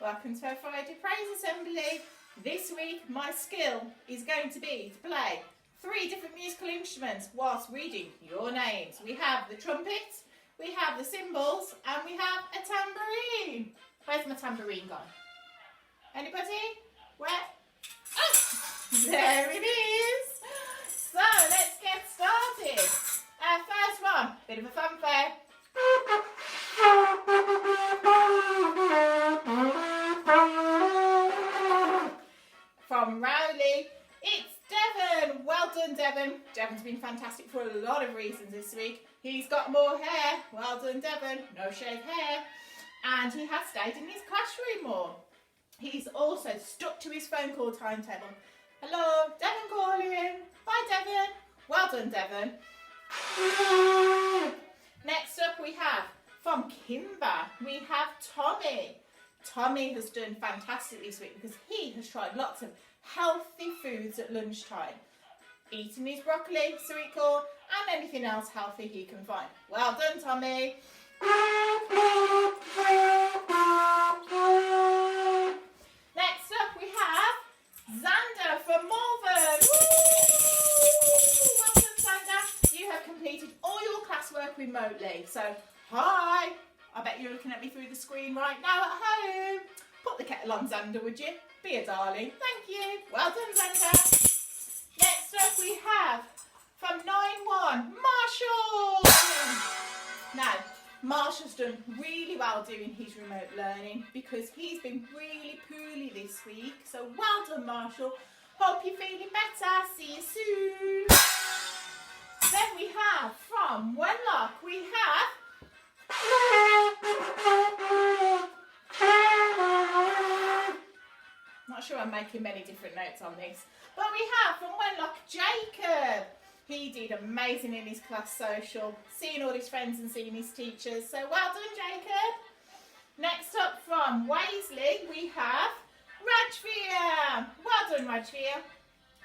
Welcome to our Friday Praise Assembly. This week my skill is going to be to play 3 different musical instruments whilst reading your names. We have the trumpet, we have the cymbals, and we have a tambourine. Where's my tambourine gone? Anybody? Where? Oh, there it is. So let's get started. First one, bit of a fanfare. From Rowley, it's Devon. Well done, Devon. Devon's been fantastic for a lot of reasons this week. He's got more hair. Well done, Devon. No shaved hair. And he has stayed in his classroom more. He's also stuck to his phone call timetable. Hello, Devon calling. Bye, Devon. Well done, Devon. Next up we have, from Kimber, we have Tommy. Tommy has done fantastic this week because he has tried lots of healthy foods at lunchtime. Eating his broccoli, sweet corn, and anything else healthy he can find. Well done, Tommy. Next up we have Xander from Malvern. Well done, Xander. You have completed all your classwork remotely. So, hi. I bet you're looking at me through the screen right now at home. Put the kettle on, Xander, would you? Be a darling. Thank you. Well done, Xander. Next up we have, from 9-1, Marshall. Now, Marshall's done really well doing his remote learning because he's been really poorly this week. So well done, Marshall. Hope you're feeling better. See you soon. Then we have, from Wenlock, we have not sure I'm making many different notes on this, but we have from Wenlock Jacob. He did amazing in his class social, seeing all his friends and seeing his teachers. So well done, Jacob. Next up from Waisley, we have Rajvir. Well done, Rajvir.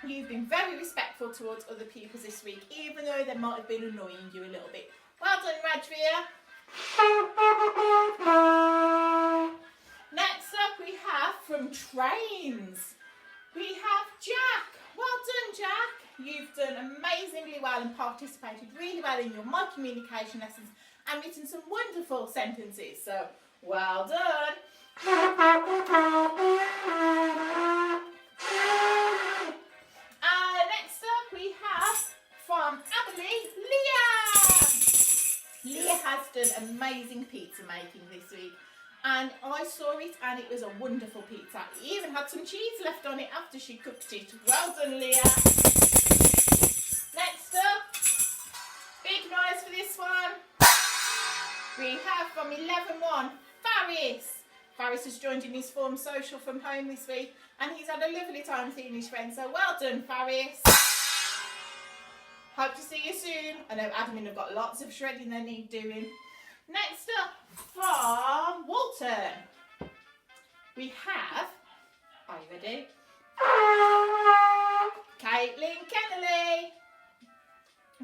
You've been very respectful towards other pupils this week, even though they might have been annoying you a little bit. Well done, Rajvir. Next up we have from Trains, we have Jack. Well done, Jack. You've done amazingly well and participated really well in your My Communication lessons and written some wonderful sentences. So, well done. Next up we have from Emily, Leah. Leah has done amazing pizza making this week, and I saw it and it was a wonderful pizza. It even had some cheese left on it after she cooked it. Well done, Leah. Next up, big noise for this one. We have from 11-1, Faris. Faris has joined in his form social from home this week and he's had a lovely time seeing his friends. So well done, Faris. Hope to see you soon. I know admin have got lots of shredding they need doing. Next up, from Walton, we have, are you ready? Caitlin Kennelly.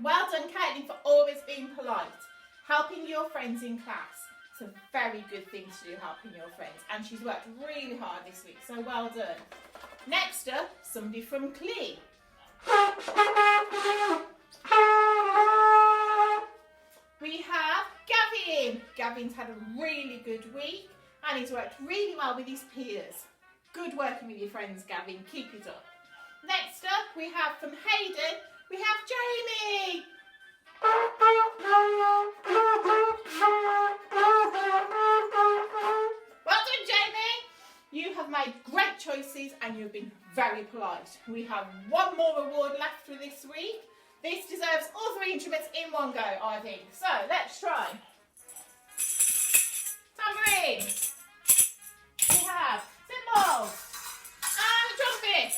Well done, Caitlin, for always being polite. Helping your friends in class. It's a very good thing to do, helping your friends. And she's worked really hard this week, so well done. Next up, somebody from Clee. We have Gavin. Gavin's had a really good week and he's worked really well with his peers. Good working with your friends, Gavin. Keep it up. Next up, we have from Hayden, we have Jamie. Well done, Jamie. You have made great choices and you've been very polite. We have one more award left for this week. This deserves all 3 instruments in one go, I think. So, let's try. Tambourine. We have cymbals. And trumpet.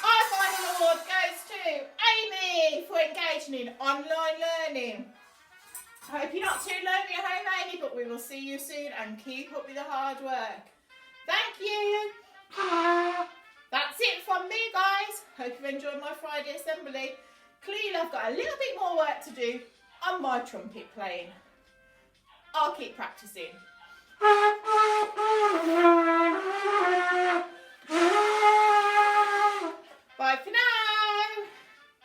Our final award goes to Amy for engaging in online learning. I hope you're not too lonely at home, Amy, but we will see you soon and keep up with the hard work. Thank you. That's it from me, guys. Hope you've enjoyed my Friday assembly. Clearly I've got a little bit more work to do on my trumpet playing. I'll keep practicing.